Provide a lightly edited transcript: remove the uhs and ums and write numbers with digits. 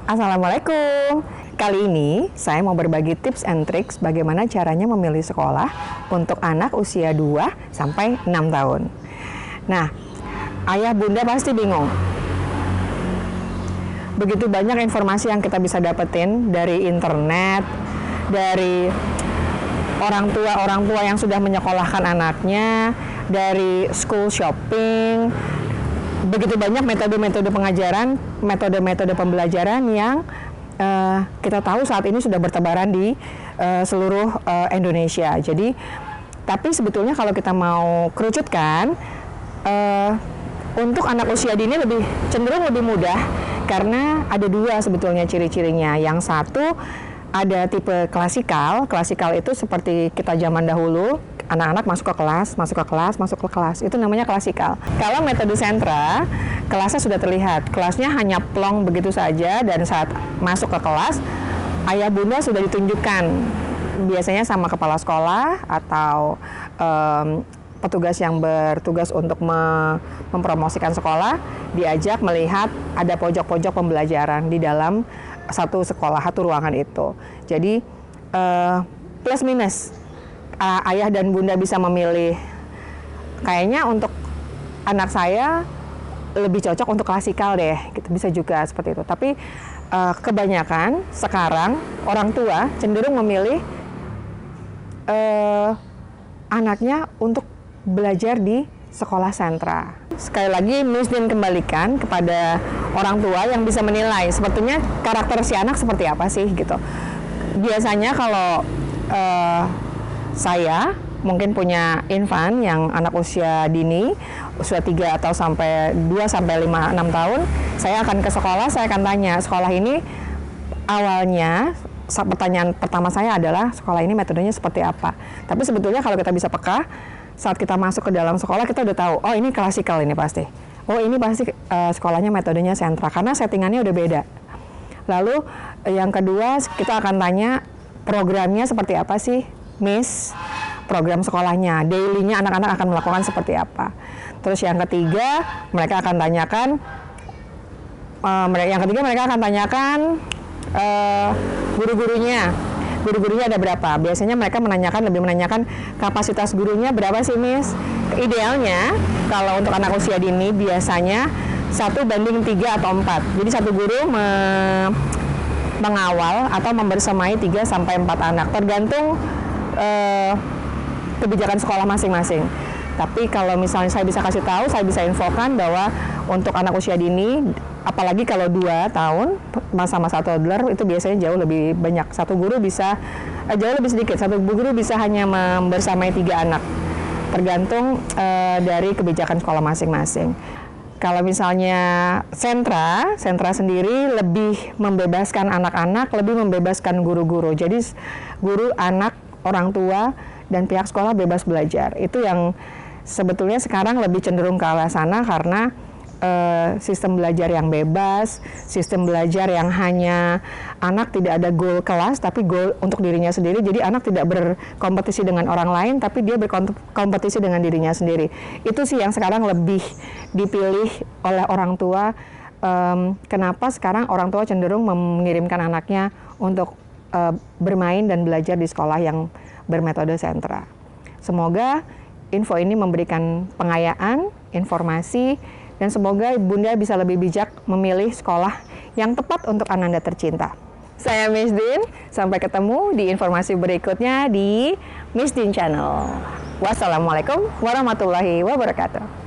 Assalamualaikum. Kali ini saya mau berbagi tips and tricks bagaimana caranya memilih sekolah untuk anak usia 2 sampai 6 tahun. Nah, ayah bunda pasti bingung. Begitu banyak informasi yang kita bisa dapetin dari internet, dari orang tua yang sudah menyekolahkan anaknya, dari school shopping. Begitu banyak metode-metode pengajaran, metode-metode pembelajaran yang kita tahu saat ini sudah bertebaran di seluruh Indonesia. Jadi, tapi sebetulnya kalau kita mau kerucutkan, untuk anak usia dini cenderung lebih mudah karena ada dua sebetulnya ciri-cirinya. Yang satu ada tipe klasikal. Klasikal itu seperti kita zaman dahulu, anak-anak masuk ke kelas. Itu namanya klasikal. Kalau metode sentra, kelasnya sudah terlihat. Kelasnya hanya plong begitu saja, dan saat masuk ke kelas, ayah bunda sudah ditunjukkan. Biasanya sama kepala sekolah atau petugas yang bertugas untuk mempromosikan sekolah, diajak melihat ada pojok-pojok pembelajaran di dalam satu sekolah, satu ruangan itu. Jadi plus minus, ayah dan bunda bisa memilih. Kayaknya untuk anak saya lebih cocok untuk klasikal deh, gitu. Bisa juga seperti itu. Tapi kebanyakan sekarang orang tua cenderung memilih anaknya untuk belajar di sekolah sentra. Sekali lagi, Miss Din kembalikan kepada orang tua yang bisa menilai sebetulnya karakter si anak seperti apa sih gitu. Biasanya kalau saya mungkin punya infant yang anak usia dini, usia 3 atau sampai 2 sampai 5 6 tahun, saya akan ke sekolah, saya akan tanya, sekolah ini awalnya pertanyaan pertama saya adalah sekolah ini metodenya seperti apa. Tapi sebetulnya kalau kita bisa peka, saat kita masuk ke dalam sekolah kita udah tahu, oh ini klasikal ini pasti. Oh ini pasti sekolahnya metodenya sentra karena settingannya udah beda. Lalu yang kedua kita akan tanya programnya seperti apa sih, Miss? Program sekolahnya, daily-nya anak-anak akan melakukan seperti apa. Terus yang ketiga mereka akan tanyakan guru-gurunya. Guru-gurunya ada berapa? Biasanya mereka lebih menanyakan kapasitas gurunya berapa sih, Miss? Idealnya kalau untuk anak usia dini biasanya 1:3 atau 4. Jadi satu guru mengawal atau membersamai 3 sampai 4 anak, tergantung kebijakan sekolah masing-masing. Tapi kalau misalnya saya bisa kasih tahu, saya bisa infokan bahwa untuk anak usia dini, apalagi kalau 2 tahun, masa-masa toddler itu biasanya jauh lebih banyak. Satu guru bisa, jauh lebih sedikit, satu guru bisa hanya membersamai 3 anak. Tergantung dari kebijakan sekolah masing-masing. Kalau misalnya sentra sendiri lebih membebaskan anak-anak, lebih membebaskan guru-guru. Jadi guru, anak, orang tua, dan pihak sekolah bebas belajar. Itu yang sebetulnya sekarang lebih cenderung ke arah sana karena sistem belajar yang bebas, sistem belajar yang hanya anak tidak ada goal kelas tapi goal untuk dirinya sendiri. Jadi anak tidak berkompetisi dengan orang lain tapi dia berkompetisi dengan dirinya sendiri. Itu sih yang sekarang lebih dipilih oleh orang tua. Kenapa sekarang orang tua cenderung mengirimkan anaknya untuk bermain dan belajar di sekolah yang bermetode sentra. Semoga info ini memberikan pengayaan, informasi, dan semoga bunda bisa lebih bijak memilih sekolah yang tepat untuk Ananda tercinta. Saya Miss Din, sampai ketemu di informasi berikutnya di Miss Din Channel. Wassalamualaikum warahmatullahi wabarakatuh.